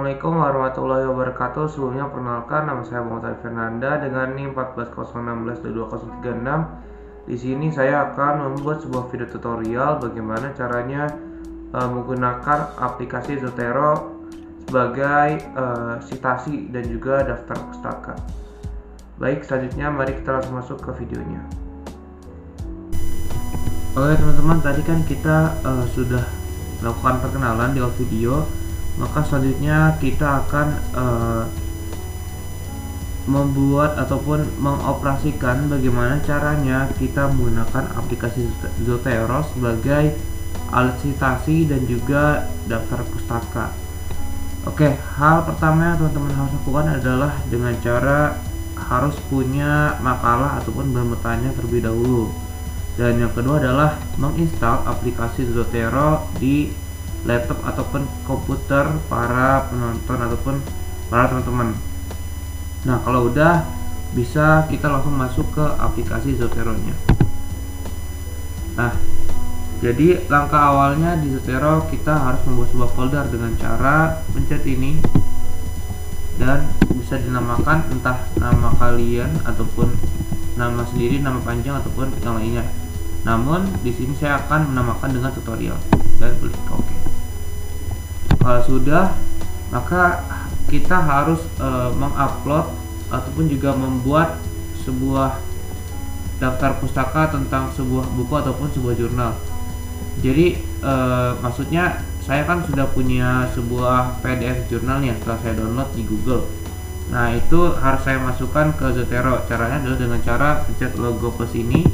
Assalamualaikum warahmatullahi wabarakatuh. Sebelumnya perkenalkan, nama saya Muhammad Fernanda dengan NIM 140162236. Di sini saya akan membuat sebuah video tutorial bagaimana caranya menggunakan aplikasi Zotero sebagai citasi dan juga daftar pustaka. Baik, selanjutnya mari kita langsung masuk ke videonya. Oke teman-teman, tadi kan kita sudah melakukan perkenalan di awal video. Maka selanjutnya kita akan membuat ataupun mengoperasikan bagaimana caranya kita menggunakan aplikasi Zotero sebagai alat citasi dan juga daftar pustaka. Oke, hal pertama yang teman-teman harus lakukan adalah dengan cara harus punya makalah ataupun bertanya terlebih dahulu. Dan yang kedua adalah menginstal aplikasi Zotero di laptop ataupun komputer para penonton ataupun para teman-teman. Nah, kalau udah bisa kita langsung masuk ke aplikasi Zotero-nya. Nah, jadi langkah awalnya di Zotero kita harus membuat sebuah folder dengan cara pencet ini dan bisa dinamakan entah nama kalian ataupun nama sendiri, nama panjang ataupun yang lainnya. Namun di sini saya akan menamakan dengan tutorial dan klik OK. Kalau sudah, maka kita harus mengupload ataupun juga membuat sebuah daftar pustaka tentang sebuah buku ataupun sebuah jurnal. Jadi maksudnya saya kan sudah punya sebuah PDF jurnalnya setelah saya download di Google. Nah, itu harus saya masukkan ke Zotero. Caranya adalah dengan cara pencet logo plus ini,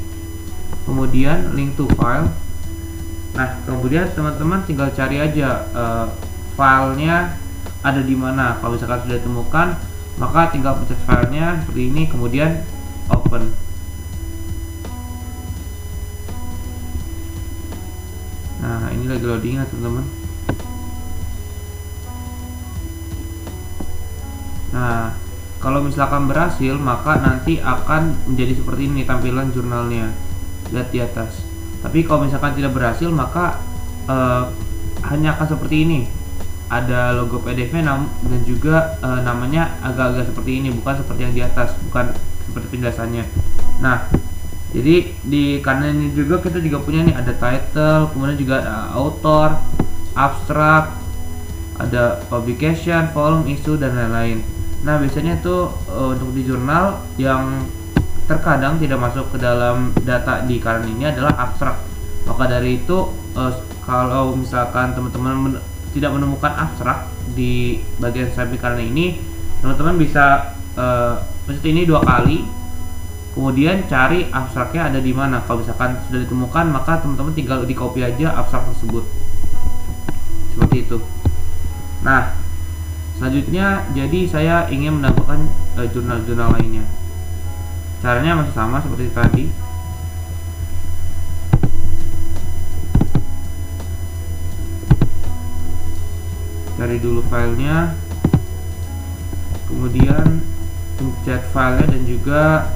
kemudian link to file. Nah, kemudian teman-teman tinggal cari aja filenya ada di mana. Kalau misalkan sudah ditemukan, maka tinggal pencet filenya seperti ini, kemudian open. Nah, ini lagi loading ya teman-teman. Nah, kalau misalkan berhasil, maka nanti akan menjadi seperti ini tampilan jurnalnya. Lihat di atas. Tapi kalau misalkan tidak berhasil, maka hanya akan seperti ini. Ada logo PDF-nya dan juga namanya agak-agak seperti ini, bukan seperti yang di atas, bukan seperti penjelasannya. Nah, jadi di kanan ini juga kita juga punya nih, ada title, kemudian juga ada author, abstract, ada publication, volume, issue, dan lain-lain. Nah, biasanya tuh untuk di jurnal yang terkadang tidak masuk ke dalam data di kanan ini adalah abstrak. Maka dari itu kalau misalkan teman-teman tidak menemukan abstrak di bagian samping kanan ini, teman-teman bisa pencet ini 2 kali, kemudian cari abstraknya ada di mana. Kalau misalkan sudah ditemukan, maka teman-teman tinggal di copy aja abstrak tersebut seperti itu. Nah, selanjutnya jadi saya ingin menambahkan jurnal-jurnal lainnya. Caranya masih sama seperti tadi. Cari dulu filenya, kemudian pencet filenya dan juga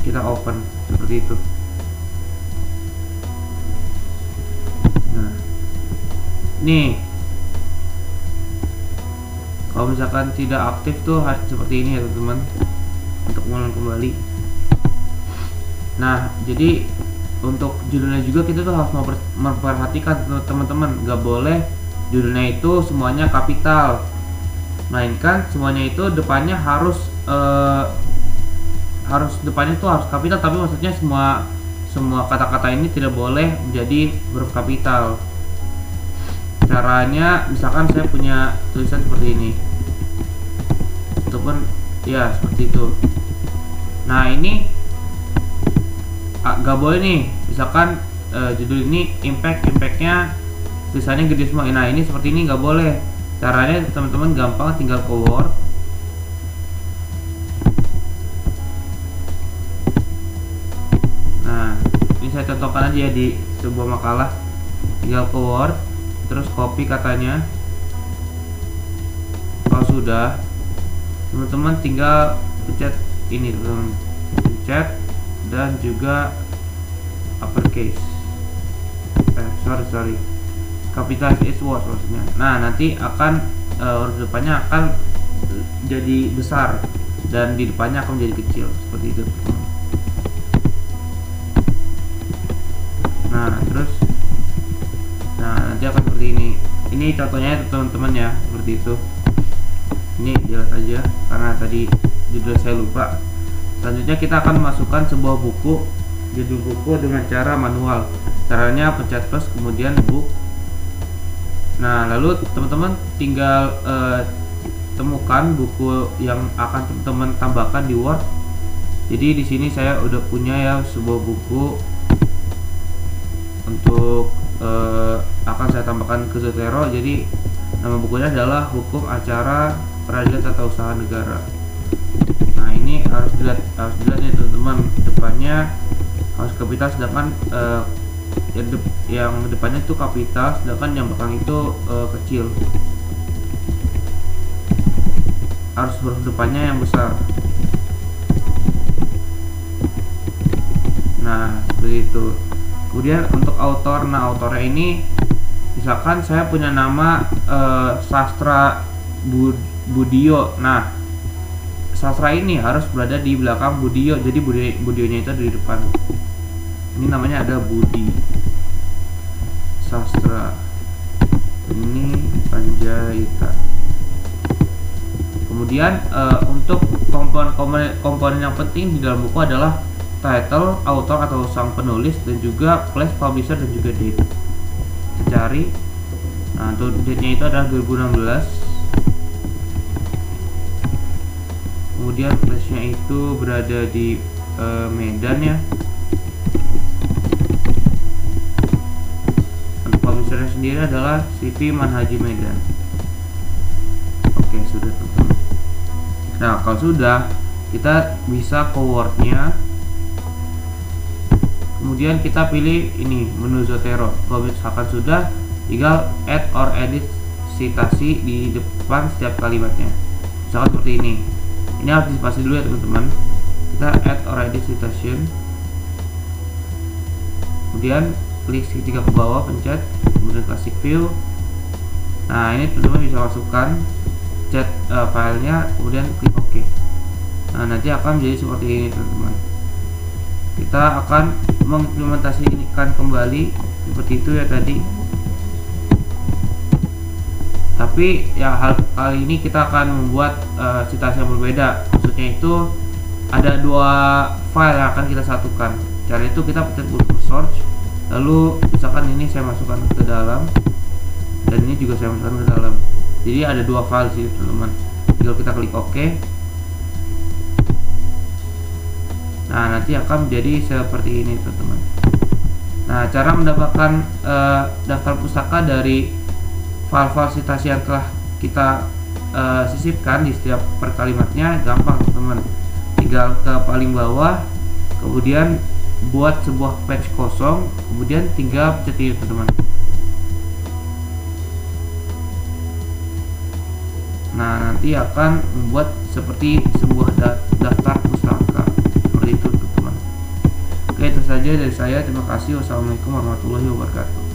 kita open seperti itu. Nah, nih kalau misalkan tidak aktif tuh seperti ini ya teman-teman, untuk mengulang kembali. Nah, jadi untuk judulnya juga kita tuh harus memperhatikan teman-teman, nggak boleh judulnya itu semuanya kapital, melainkan semuanya itu depannya harus depannya itu harus kapital, tapi maksudnya semua kata-kata ini tidak boleh menjadi huruf kapital. Caranya misalkan saya punya tulisan seperti ini ataupun ya seperti itu. Nah, ini gak boleh nih, misalkan judul ini impactnya tulisannya gede semua. Nah, ini seperti ini nggak boleh. Caranya teman-teman gampang, tinggal ke Word, nah ini saya contohkan aja ya di sebuah makalah. Tinggal ke Word, terus copy katanya. Kalau sudah, teman-teman tinggal pencet ini, teman-teman pencet dan juga uppercase, sorry capitalize is words maksudnya. Nah, nanti akan huruf depannya akan jadi besar dan di depannya akan menjadi kecil seperti itu. Nah terus, nanti akan seperti ini. Ini contohnya teman-teman ya, seperti itu. Ini jelas aja karena tadi judul saya lupa. Selanjutnya kita akan memasukkan sebuah buku, judul buku dengan cara manual. Caranya pencet plus kemudian book. Nah lalu teman-teman tinggal temukan buku yang akan teman-teman tambahkan di Word. Jadi di sini saya udah punya ya sebuah buku untuk akan saya tambahkan ke Zotero. Jadi nama bukunya adalah Hukum Acara Peradilan Tata Usaha Negara. Nah ini harus dilihat nih teman-teman, depannya harus kapital, sedangkan yang depannya itu kapital, sedangkan yang belakang itu kecil. Harus huruf depannya yang besar. Nah seperti itu. Kemudian untuk autor, nah autornya ini misalkan saya punya nama Sastra Budio. Nah sastra ini harus berada di belakang Budio, jadi Budionya itu ada di depan. Ini namanya ada Budi Sastra, ini Panjaitan. Kemudian untuk komponen yang penting di dalam buku adalah title, author atau sang penulis, dan juga place, publisher, dan juga date. Kita cari. Nah untuk date-nya itu adalah 2016. Kemudian place-nya itu berada di Medan ya. Untuk publisher sendiri adalah CV Manhaji Medan. Oke, sudah teman-teman. Nah kalau sudah, kita bisa ke Word-nya. Kemudian kita pilih ini menu Zotero. Kalau misalkan sudah, tinggal add or edit citasi di depan setiap kalimatnya. Misalkan seperti ini. Ini harus dispasi dulu ya teman-teman. Kita add or edit citation. Kemudian klik segitiga ke bawah, pencet, kemudian classic view. Nah ini teman-teman bisa masukkan chat filenya, kemudian klik OK. Nah nanti akan menjadi seperti ini teman-teman. Kita akan mengimplementasikan kembali seperti itu ya tadi. Tapi ya kali ini kita akan membuat citasi yang berbeda. Maksudnya itu ada dua file yang akan kita satukan. Cara itu kita pencet Google Search, lalu misalkan ini saya masukkan ke dalam, dan ini juga saya masukkan ke dalam. Jadi ada dua file sih teman-teman. Tinggal kita klik OK. Nah nanti akan menjadi seperti ini teman-teman. Nah cara mendapatkan daftar pustaka dari file-file citasi yang telah kita sisipkan di setiap per kalimatnya gampang teman-teman. Tinggal ke paling bawah, kemudian buat sebuah page kosong, kemudian tinggal pencet ini teman-teman. Nah nanti akan membuat seperti sebuah daftar pustaka seperti itu teman-teman. Oke, itu saja dari saya. Terima kasih. Wassalamualaikum warahmatullahi wabarakatuh.